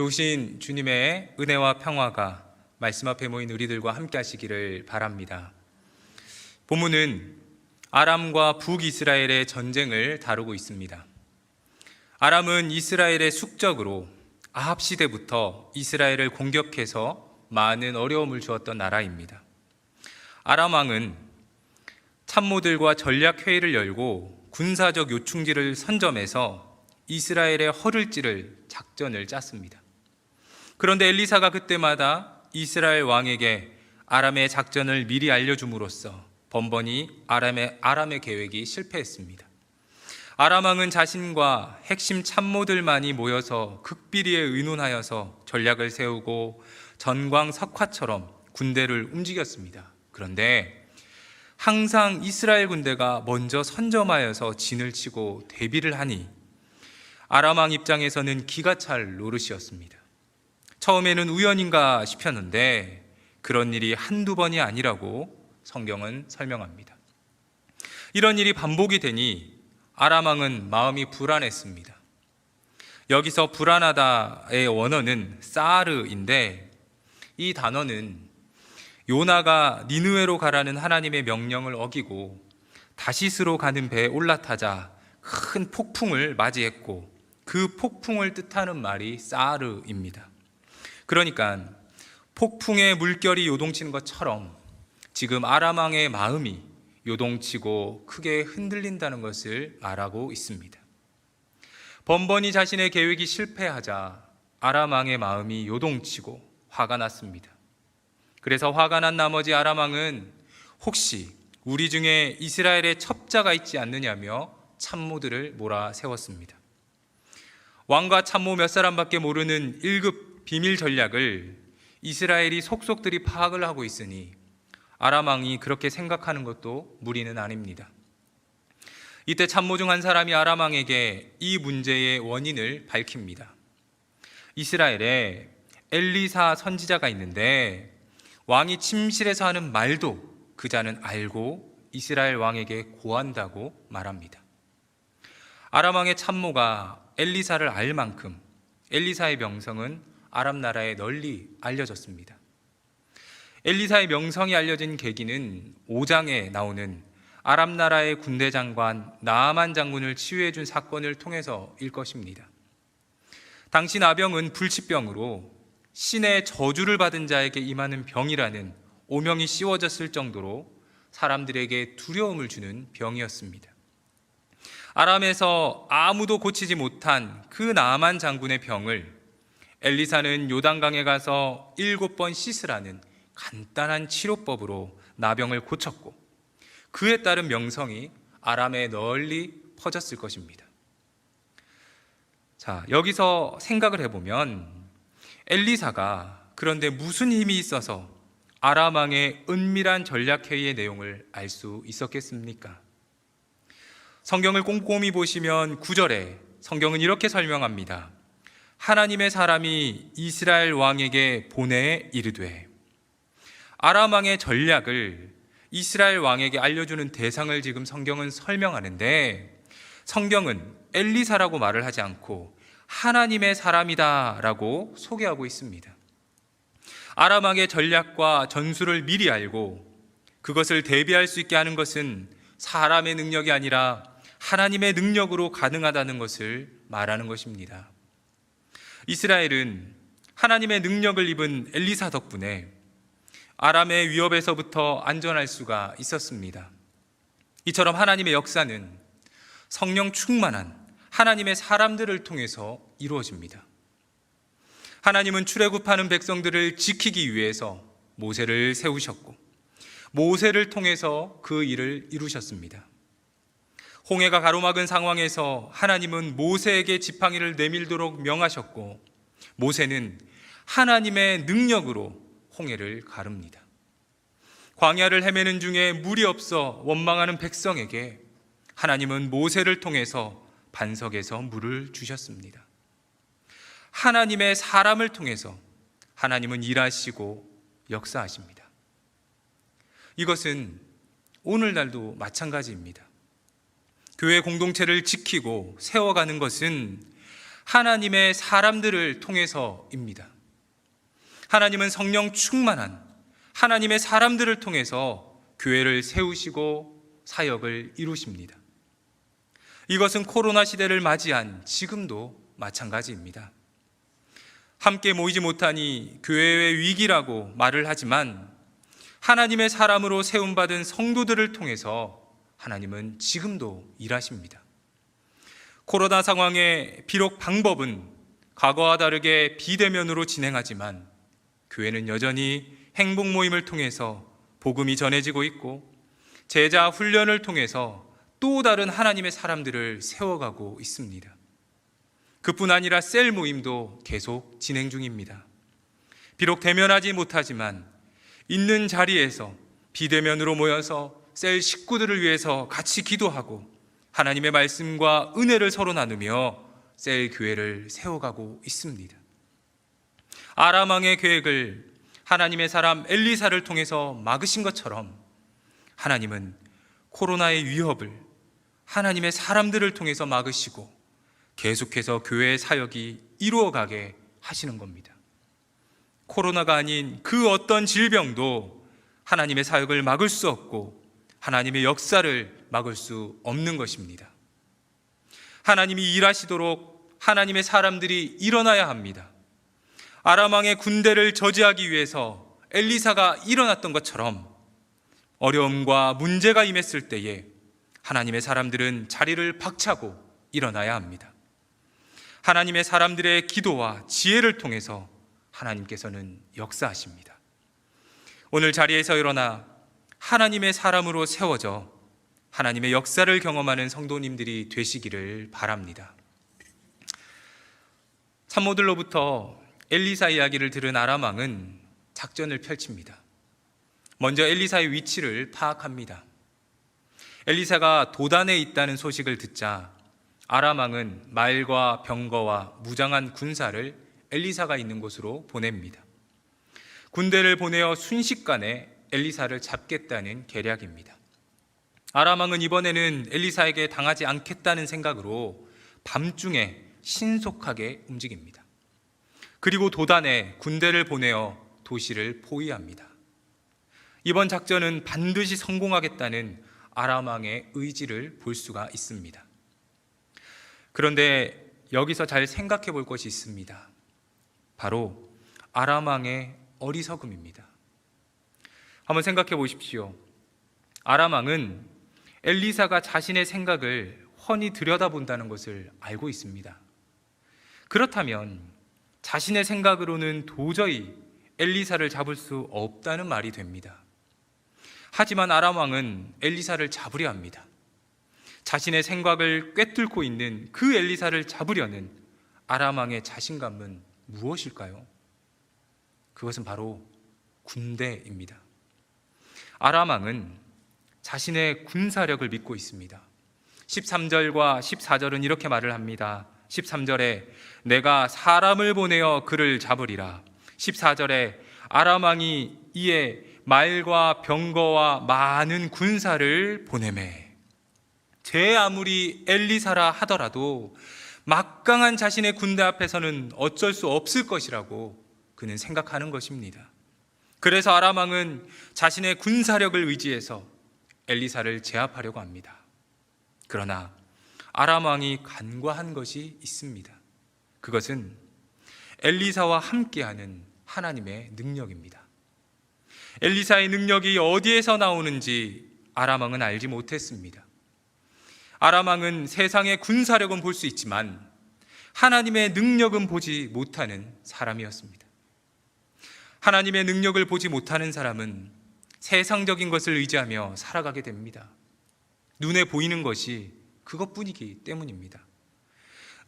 좋으신 주님의 은혜와 평화가 말씀 앞에 모인 우리들과 함께 하시기를 바랍니다. 본문은 아람과 북이스라엘의 전쟁을 다루고 있습니다. 아람은 이스라엘의 숙적으로 아합 시대부터 이스라엘을 공격해서 많은 어려움을 주었던 나라입니다. 아람 왕은 참모들과 전략회의를 열고 군사적 요충지를 선점해서 이스라엘의 허를 찌를 작전을 짰습니다. 그런데 엘리사가 그때마다 이스라엘 왕에게 아람의 작전을 미리 알려줌으로써 번번이 아람의 계획이 실패했습니다. 아람 왕은 자신과 핵심 참모들만이 모여서 극비리에 의논하여서 전략을 세우고 전광석화처럼 군대를 움직였습니다. 그런데 항상 이스라엘 군대가 먼저 선점하여서 진을 치고 대비를 하니 아람 왕 입장에서는 기가 찰 노릇이었습니다. 처음에는 우연인가 싶었는데 그런 일이 한두 번이 아니라고 성경은 설명합니다. 이런 일이 반복이 되니 아람 왕은 마음이 불안했습니다. 여기서 불안하다의 원어는 사르인데 이 단어는 요나가 니느웨로 가라는 하나님의 명령을 어기고 다시스로 가는 배에 올라타자 큰 폭풍을 맞이했고 그 폭풍을 뜻하는 말이 사르입니다. 그러니까 폭풍의 물결이 요동치는 것처럼 지금 아람 왕의 마음이 요동치고 크게 흔들린다는 것을 말하고 있습니다. 번번이 자신의 계획이 실패하자 아람 왕의 마음이 요동치고 화가 났습니다. 그래서 화가 난 나머지 아람 왕은 혹시 우리 중에 이스라엘에 첩자가 있지 않느냐며 참모들을 몰아세웠습니다. 왕과 참모 몇 사람밖에 모르는 1급 비밀 전략을 이스라엘이 속속들이 파악을 하고 있으니 아람 왕이 그렇게 생각하는 것도 무리는 아닙니다. 이때 참모 중 한 사람이 아람 왕에게 이 문제의 원인을 밝힙니다. 이스라엘에 엘리사 선지자가 있는데 왕이 침실에서 하는 말도 그 자는 알고 이스라엘 왕에게 고한다고 말합니다. 아람 왕의 참모가 엘리사를 알 만큼 엘리사의 명성은 아람 나라에 널리 알려졌습니다. 엘리사의 명성이 알려진 계기는 5장에 나오는 아람 나라의 군대 장관 나아만 장군을 치유해 준 사건을 통해서일 것입니다. 당시 나병은 불치병으로 신의 저주를 받은 자에게 임하는 병이라는 오명이 씌워졌을 정도로 사람들에게 두려움을 주는 병이었습니다. 아람에서 아무도 고치지 못한 그 나아만 장군의 병을 엘리사는 요단강에 가서 7번 씻으라는 간단한 치료법으로 나병을 고쳤고 그에 따른 명성이 아람에 널리 퍼졌을 것입니다. 자, 여기서 생각을 해보면 엘리사가 그런데 무슨 힘이 있어서 아람 왕의 은밀한 전략회의의 내용을 알 수 있었겠습니까? 성경을 꼼꼼히 보시면 9절에 성경은 이렇게 설명합니다. 하나님의 사람이 이스라엘 왕에게 보내 이르되, 아람 왕의 전략을 이스라엘 왕에게 알려주는 대상을 지금 성경은 설명하는데 성경은 엘리사라고 말을 하지 않고 하나님의 사람이다 라고 소개하고 있습니다. 아람 왕의 전략과 전술을 미리 알고 그것을 대비할 수 있게 하는 것은 사람의 능력이 아니라 하나님의 능력으로 가능하다는 것을 말하는 것입니다. 이스라엘은 하나님의 능력을 입은 엘리사 덕분에 아람의 위협에서부터 안전할 수가 있었습니다. 이처럼 하나님의 역사는 성령 충만한 하나님의 사람들을 통해서 이루어집니다. 하나님은 출애굽하는 백성들을 지키기 위해서 모세를 세우셨고 모세를 통해서 그 일을 이루셨습니다. 홍해가 가로막은 상황에서 하나님은 모세에게 지팡이를 내밀도록 명하셨고 모세는 하나님의 능력으로 홍해를 가릅니다. 광야를 헤매는 중에 물이 없어 원망하는 백성에게 하나님은 모세를 통해서 반석에서 물을 주셨습니다. 하나님의 사람을 통해서 하나님은 일하시고 역사하십니다. 이것은 오늘날도 마찬가지입니다. 교회 공동체를 지키고 세워가는 것은 하나님의 사람들을 통해서입니다. 하나님은 성령 충만한 하나님의 사람들을 통해서 교회를 세우시고 사역을 이루십니다. 이것은 코로나 시대를 맞이한 지금도 마찬가지입니다. 함께 모이지 못하니 교회의 위기라고 말을 하지만 하나님의 사람으로 세움받은 성도들을 통해서 하나님은 지금도 일하십니다. 코로나 상황에 비록 방법은 과거와 다르게 비대면으로 진행하지만 교회는 여전히 행복 모임을 통해서 복음이 전해지고 있고 제자 훈련을 통해서 또 다른 하나님의 사람들을 세워가고 있습니다. 그뿐 아니라 셀 모임도 계속 진행 중입니다. 비록 대면하지 못하지만 있는 자리에서 비대면으로 모여서 셀 식구들을 위해서 같이 기도하고 하나님의 말씀과 은혜를 서로 나누며 셀 교회를 세워가고 있습니다. 아람 왕의 계획을 하나님의 사람 엘리사를 통해서 막으신 것처럼 하나님은 코로나의 위협을 하나님의 사람들을 통해서 막으시고 계속해서 교회의 사역이 이루어가게 하시는 겁니다. 코로나가 아닌 그 어떤 질병도 하나님의 사역을 막을 수 없고 하나님의 역사를 막을 수 없는 것입니다. 하나님이 일하시도록 하나님의 사람들이 일어나야 합니다. 아람 왕의 군대를 저지하기 위해서 엘리사가 일어났던 것처럼 어려움과 문제가 임했을 때에 하나님의 사람들은 자리를 박차고 일어나야 합니다. 하나님의 사람들의 기도와 지혜를 통해서 하나님께서는 역사하십니다. 오늘 자리에서 일어나 하나님의 사람으로 세워져 하나님의 역사를 경험하는 성도님들이 되시기를 바랍니다. 참모들로부터 엘리사 이야기를 들은 아람 왕은 작전을 펼칩니다. 먼저 엘리사의 위치를 파악합니다. 엘리사가 도단에 있다는 소식을 듣자 아람 왕은 말과 병거와 무장한 군사를 엘리사가 있는 곳으로 보냅니다. 군대를 보내어 순식간에 엘리사를 잡겠다는 계략입니다. 아람 왕은 이번에는 엘리사에게 당하지 않겠다는 생각으로 밤중에 신속하게 움직입니다. 그리고 도단에 군대를 보내어 도시를 포위합니다. 이번 작전은 반드시 성공하겠다는 아람 왕의 의지를 볼 수가 있습니다. 그런데 여기서 잘 생각해 볼 것이 있습니다. 바로 아람 왕의 어리석음입니다. 한번 생각해 보십시오. 아람 왕은 엘리사가 자신의 생각을 훤히 들여다본다는 것을 알고 있습니다. 그렇다면 자신의 생각으로는 도저히 엘리사를 잡을 수 없다는 말이 됩니다. 하지만 아람 왕은 엘리사를 잡으려 합니다. 자신의 생각을 꿰뚫고 있는 그 엘리사를 잡으려는 아람 왕의 자신감은 무엇일까요? 그것은 바로 군대입니다. 아람 왕은 자신의 군사력을 믿고 있습니다. 13절과 14절은 이렇게 말을 합니다. 13절에 내가 사람을 보내어 그를 잡으리라. 14절에 아람 왕이 이에 말과 병거와 많은 군사를 보내매. 제 아무리 엘리사라 하더라도 막강한 자신의 군대 앞에서는 어쩔 수 없을 것이라고 그는 생각하는 것입니다. 그래서 아람 왕은 자신의 군사력을 의지해서 엘리사를 제압하려고 합니다. 그러나 아람 왕이 간과한 것이 있습니다. 그것은 엘리사와 함께하는 하나님의 능력입니다. 엘리사의 능력이 어디에서 나오는지 아람 왕은 알지 못했습니다. 아람 왕은 세상의 군사력은 볼 수 있지만 하나님의 능력은 보지 못하는 사람이었습니다. 하나님의 능력을 보지 못하는 사람은 세상적인 것을 의지하며 살아가게 됩니다. 눈에 보이는 것이 그것뿐이기 때문입니다.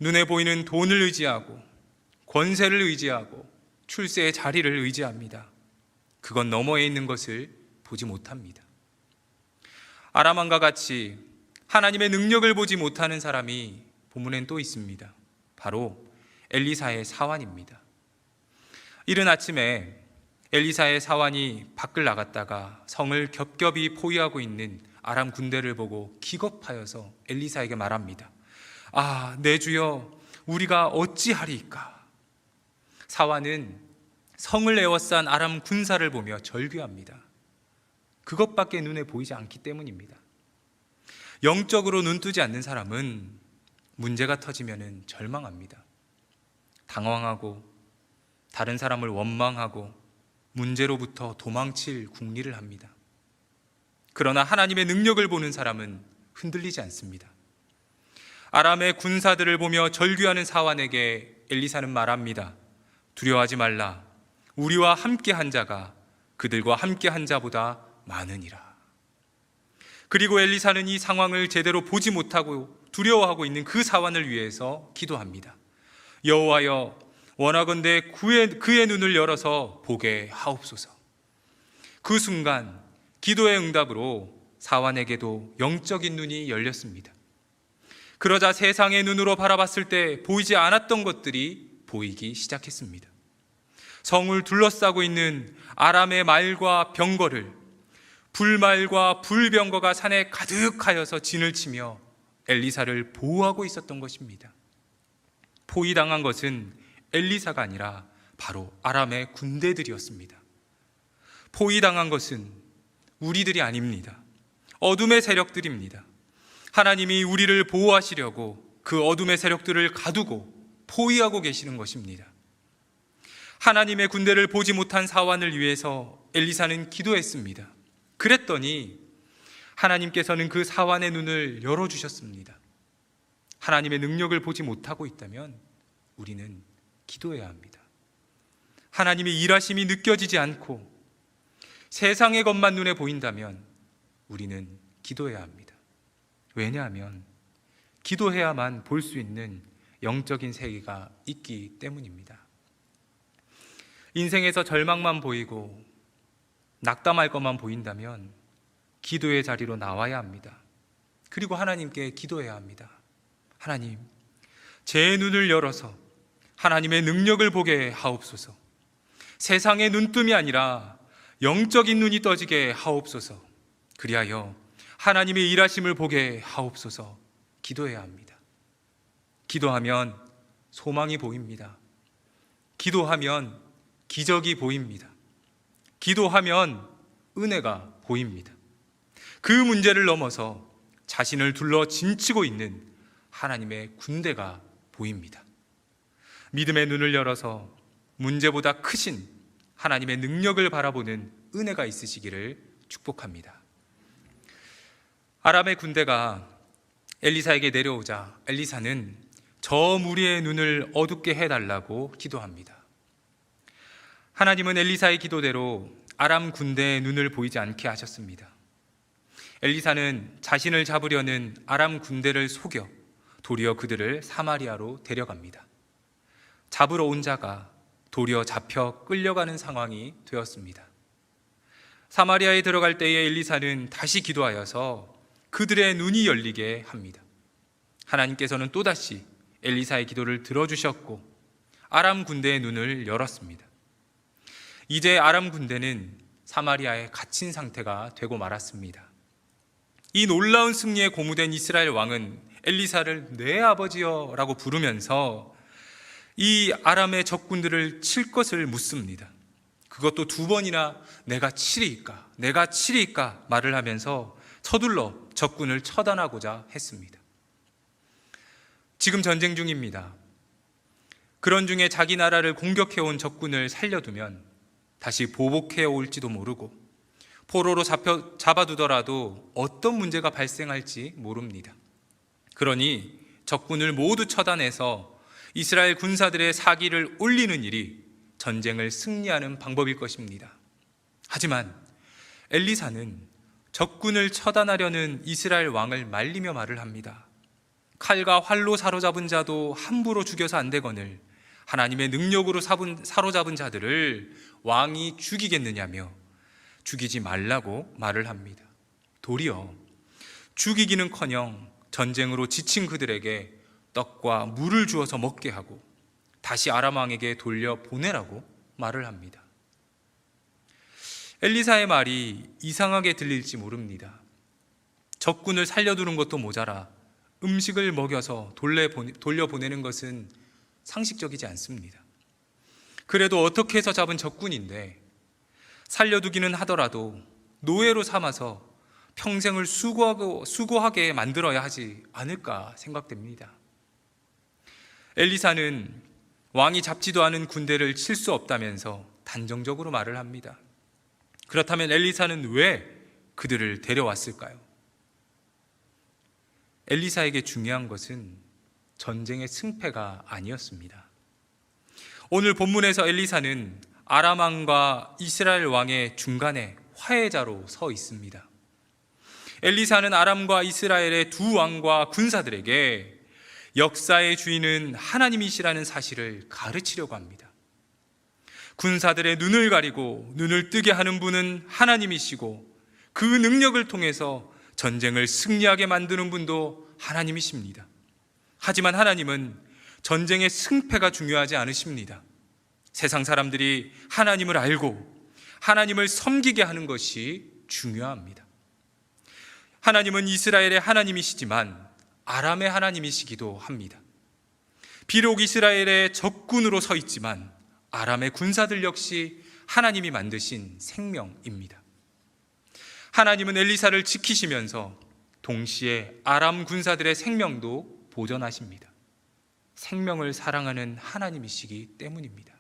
눈에 보이는 돈을 의지하고 권세를 의지하고 출세의 자리를 의지합니다. 그건 너머에 있는 것을 보지 못합니다. 아람 왕과 같이 하나님의 능력을 보지 못하는 사람이 본문엔 또 있습니다. 바로 엘리사의 사환입니다. 이른 아침에 엘리사의 사환이 밖을 나갔다가 성을 겹겹이 포위하고 있는 아람 군대를 보고 기겁하여서 엘리사에게 말합니다. 내 주여, 우리가 어찌하리이까? 사환은 성을 에워싼 아람 군사를 보며 절규합니다. 그것밖에 눈에 보이지 않기 때문입니다. 영적으로 눈뜨지 않는 사람은 문제가 터지면 절망합니다. 당황하고 다른 사람을 원망하고 문제로부터 도망칠 궁리를 합니다. 그러나 하나님의 능력을 보는 사람은 흔들리지 않습니다. 아람의 군사들을 보며 절규하는 사환에게 엘리사는 말합니다. 두려워하지 말라. 우리와 함께한 자가 그들과 함께한 자보다 많으니라. 그리고 엘리사는 이 상황을 제대로 보지 못하고 두려워하고 있는 그 사환을 위해서 기도합니다. 여호와여, 원하건대 그의 눈을 열어서 보게 하옵소서. 그 순간 기도의 응답으로 사환에게도 영적인 눈이 열렸습니다. 그러자 세상의 눈으로 바라봤을 때 보이지 않았던 것들이 보이기 시작했습니다. 성을 둘러싸고 있는 아람의 말과 병거를, 불말과 불병거가 산에 가득하여서 진을 치며 엘리사를 보호하고 있었던 것입니다. 포위당한 것은 엘리사가 아니라 바로 아람의 군대들이었습니다. 포위당한 것은 우리들이 아닙니다. 어둠의 세력들입니다. 하나님이 우리를 보호하시려고 그 어둠의 세력들을 가두고 포위하고 계시는 것입니다. 하나님의 군대를 보지 못한 사환을 위해서 엘리사는 기도했습니다. 그랬더니 하나님께서는 그 사환의 눈을 열어주셨습니다. 하나님의 능력을 보지 못하고 있다면 우리는 기도해야 합니다. 하나님의 일하심이 느껴지지 않고 세상의 것만 눈에 보인다면 우리는 기도해야 합니다. 왜냐하면 기도해야만 볼 수 있는 영적인 세계가 있기 때문입니다. 인생에서 절망만 보이고 낙담할 것만 보인다면 기도의 자리로 나와야 합니다. 그리고 하나님께 기도해야 합니다. 하나님, 제 눈을 열어서 하나님의 능력을 보게 하옵소서. 세상의 눈뜸이 아니라 영적인 눈이 떠지게 하옵소서. 그리하여 하나님의 일하심을 보게 하옵소서. 기도해야 합니다. 기도하면 소망이 보입니다. 기도하면 기적이 보입니다. 기도하면 은혜가 보입니다. 그 문제를 넘어서 자신을 둘러 짐치고 있는 하나님의 군대가 보입니다. 믿음의 눈을 열어서 문제보다 크신 하나님의 능력을 바라보는 은혜가 있으시기를 축복합니다. 아람의 군대가 엘리사에게 내려오자 엘리사는 저 무리의 눈을 어둡게 해달라고 기도합니다. 하나님은 엘리사의 기도대로 아람 군대의 눈을 보이지 않게 하셨습니다. 엘리사는 자신을 잡으려는 아람 군대를 속여 도리어 그들을 사마리아로 데려갑니다. 잡으러 온 자가 도리어 잡혀 끌려가는 상황이 되었습니다. 사마리아에 들어갈 때에 엘리사는 다시 기도하여서 그들의 눈이 열리게 합니다. 하나님께서는 또다시 엘리사의 기도를 들어주셨고 아람 군대의 눈을 열었습니다. 이제 아람 군대는 사마리아에 갇힌 상태가 되고 말았습니다. 이 놀라운 승리에 고무된 이스라엘 왕은 엘리사를 내 아버지여 라고 부르면서 이 아람의 적군들을 칠 것을 묻습니다. 그것도 2번이나 내가 치리이까 말을 하면서 서둘러 적군을 처단하고자 했습니다. 지금 전쟁 중입니다. 그런 중에 자기 나라를 공격해온 적군을 살려두면 다시 보복해 올지도 모르고 포로로 잡아두더라도 어떤 문제가 발생할지 모릅니다. 그러니 적군을 모두 처단해서 이스라엘 군사들의 사기를 올리는 일이 전쟁을 승리하는 방법일 것입니다. 하지만 엘리사는 적군을 처단하려는 이스라엘 왕을 말리며 말을 합니다. 칼과 활로 사로잡은 자도 함부로 죽여서 안 되거늘 하나님의 능력으로 사로잡은 자들을 왕이 죽이겠느냐며 죽이지 말라고 말을 합니다. 도리어 죽이기는커녕 전쟁으로 지친 그들에게 떡과 물을 주어서 먹게 하고 다시 아람 왕에게 돌려 보내라고 말을 합니다. 엘리사의 말이 이상하게 들릴지 모릅니다. 적군을 살려두는 것도 모자라 음식을 먹여서 돌려보내는 것은 상식적이지 않습니다. 그래도 어떻게 해서 잡은 적군인데 살려두기는 하더라도 노예로 삼아서 평생을 수고하게 만들어야 하지 않을까 생각됩니다. 엘리사는 왕이 잡지도 않은 군대를 칠 수 없다면서 단정적으로 말을 합니다. 그렇다면 엘리사는 왜 그들을 데려왔을까요? 엘리사에게 중요한 것은 전쟁의 승패가 아니었습니다. 오늘 본문에서 엘리사는 아람 왕과 이스라엘 왕의 중간에 화해자로 서 있습니다. 엘리사는 아람과 이스라엘의 두 왕과 군사들에게 역사의 주인은 하나님이시라는 사실을 가르치려고 합니다. 군사들의 눈을 가리고 눈을 뜨게 하는 분은 하나님이시고 그 능력을 통해서 전쟁을 승리하게 만드는 분도 하나님이십니다. 하지만 하나님은 전쟁의 승패가 중요하지 않으십니다. 세상 사람들이 하나님을 알고 하나님을 섬기게 하는 것이 중요합니다. 하나님은 이스라엘의 하나님이시지만 아람의 하나님이시기도 합니다. 비록 이스라엘의 적군으로 서 있지만 아람의 군사들 역시 하나님이 만드신 생명입니다. 하나님은 엘리사를 지키시면서 동시에 아람 군사들의 생명도 보존하십니다. 생명을 사랑하는 하나님이시기 때문입니다.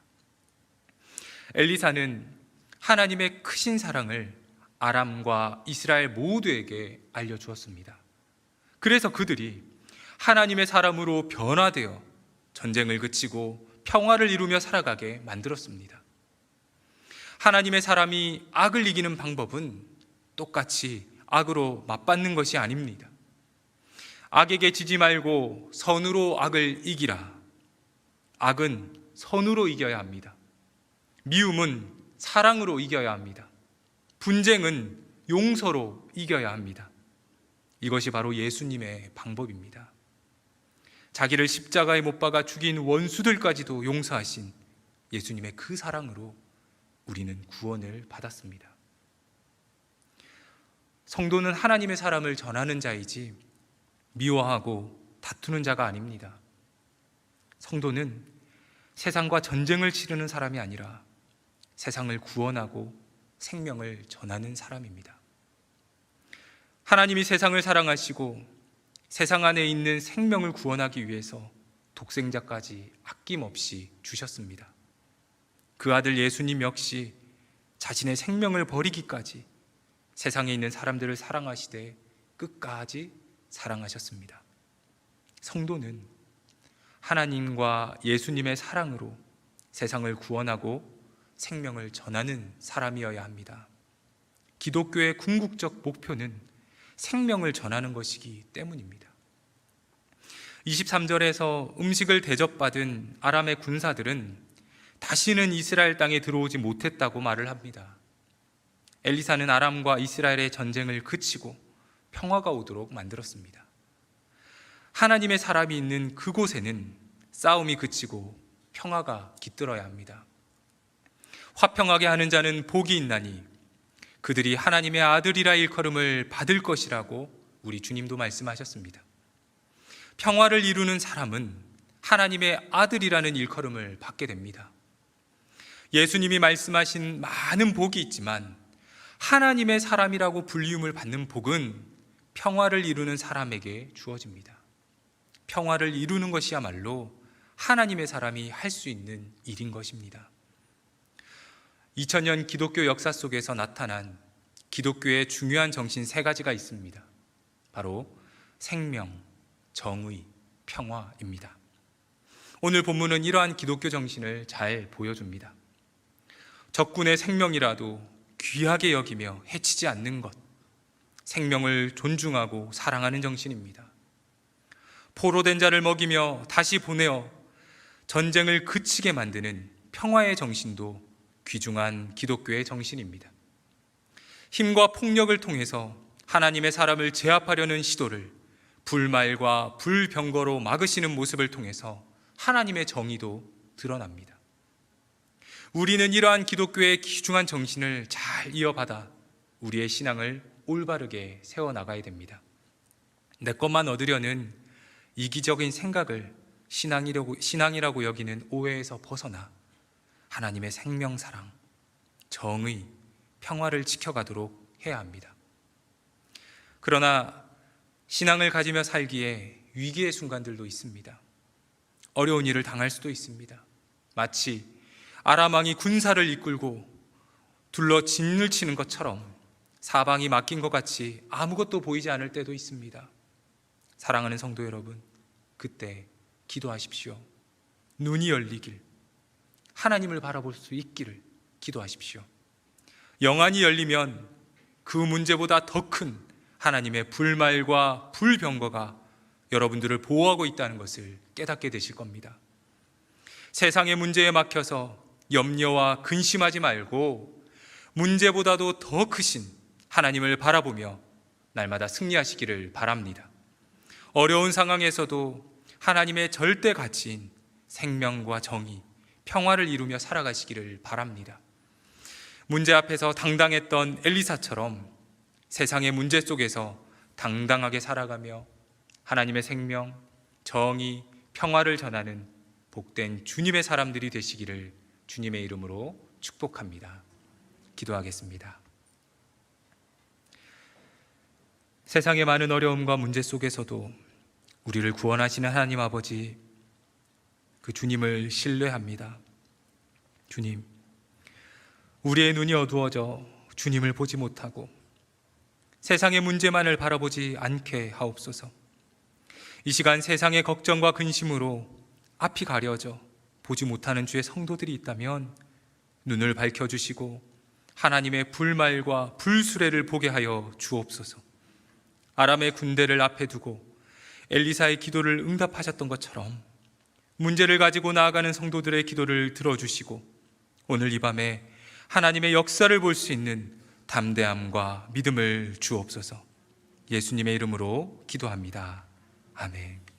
엘리사는 하나님의 크신 사랑을 아람과 이스라엘 모두에게 알려주었습니다. 그래서 그들이 하나님의 사람으로 변화되어 전쟁을 그치고 평화를 이루며 살아가게 만들었습니다. 하나님의 사람이 악을 이기는 방법은 똑같이 악으로 맞받는 것이 아닙니다. 악에게 지지 말고 선으로 악을 이기라. 악은 선으로 이겨야 합니다. 미움은 사랑으로 이겨야 합니다. 분쟁은 용서로 이겨야 합니다. 이것이 바로 예수님의 방법입니다. 자기를 십자가에 못 박아 죽인 원수들까지도 용서하신 예수님의 그 사랑으로 우리는 구원을 받았습니다. 성도는 하나님의 사람을 전하는 자이지 미워하고 다투는 자가 아닙니다. 성도는 세상과 전쟁을 치르는 사람이 아니라 세상을 구원하고 생명을 전하는 사람입니다. 하나님이 세상을 사랑하시고 세상 안에 있는 생명을 구원하기 위해서 독생자까지 아낌없이 주셨습니다. 그 아들 예수님 역시 자신의 생명을 버리기까지 세상에 있는 사람들을 사랑하시되 끝까지 사랑하셨습니다. 성도는 하나님과 예수님의 사랑으로 세상을 구원하고 생명을 전하는 사람이어야 합니다. 기독교의 궁극적 목표는 생명을 전하는 것이기 때문입니다. 23절에서 음식을 대접받은 아람의 군사들은 다시는 이스라엘 땅에 들어오지 못했다고 말을 합니다. 엘리사는 아람과 이스라엘의 전쟁을 그치고 평화가 오도록 만들었습니다. 하나님의 사람이 있는 그곳에는 싸움이 그치고 평화가 깃들어야 합니다. 화평하게 하는 자는 복이 있나니 그들이 하나님의 아들이라 일컬음을 받을 것이라고 우리 주님도 말씀하셨습니다. 평화를 이루는 사람은 하나님의 아들이라는 일컬음을 받게 됩니다. 예수님이 말씀하신 많은 복이 있지만 하나님의 사람이라고 불리움을 받는 복은 평화를 이루는 사람에게 주어집니다. 평화를 이루는 것이야말로 하나님의 사람이 할 수 있는 일인 것입니다. 2000년 기독교 역사 속에서 나타난 기독교의 중요한 정신 세 가지가 있습니다. 바로 생명, 정의, 평화입니다. 오늘 본문은 이러한 기독교 정신을 잘 보여줍니다. 적군의 생명이라도 귀하게 여기며 해치지 않는 것, 생명을 존중하고 사랑하는 정신입니다. 포로된 자를 먹이며 다시 보내어 전쟁을 그치게 만드는 평화의 정신도 귀중한 기독교의 정신입니다. 힘과 폭력을 통해서 하나님의 사람을 제압하려는 시도를 불말과 불병거로 막으시는 모습을 통해서 하나님의 정의도 드러납니다. 우리는 이러한 기독교의 귀중한 정신을 잘 이어받아 우리의 신앙을 올바르게 세워나가야 됩니다. 내 것만 얻으려는 이기적인 생각을 신앙이라고 여기는 오해에서 벗어나 하나님의 생명, 사랑, 정의, 평화를 지켜가도록 해야 합니다. 그러나 신앙을 가지며 살기에 위기의 순간들도 있습니다. 어려운 일을 당할 수도 있습니다. 마치 아람 왕이 군사를 이끌고 둘러 진을 치는 것처럼 사방이 막힌 것 같이 아무것도 보이지 않을 때도 있습니다. 사랑하는 성도 여러분, 그때 기도하십시오. 눈이 열리길, 하나님을 바라볼 수 있기를 기도하십시오. 영안이 열리면 그 문제보다 더 큰 하나님의 불말과 불병거가 여러분들을 보호하고 있다는 것을 깨닫게 되실 겁니다. 세상의 문제에 막혀서 염려와 근심하지 말고 문제보다도 더 크신 하나님을 바라보며 날마다 승리하시기를 바랍니다. 어려운 상황에서도 하나님의 절대 가치인 생명과 정의, 평화를 이루며 살아가시기를 바랍니다. 문제 앞에서 당당했던 엘리사처럼 세상의 문제 속에서 당당하게 살아가며 하나님의 생명, 정의, 평화를 전하는 복된 주님의 사람들이 되시기를 주님의 이름으로 축복합니다. 기도하겠습니다. 세상의 많은 어려움과 문제 속에서도 우리를 구원하시는 하나님 아버지, 그 주님을 신뢰합니다. 주님, 우리의 눈이 어두워져 주님을 보지 못하고 세상의 문제만을 바라보지 않게 하옵소서. 이 시간 세상의 걱정과 근심으로 앞이 가려져 보지 못하는 주의 성도들이 있다면 눈을 밝혀주시고 하나님의 불말과 불수레를 보게 하여 주옵소서. 아람의 군대를 앞에 두고 엘리사의 기도를 응답하셨던 것처럼 문제를 가지고 나아가는 성도들의 기도를 들어주시고 오늘 이 밤에 하나님의 역사를 볼 수 있는 담대함과 믿음을 주옵소서. 예수님의 이름으로 기도합니다. 아멘.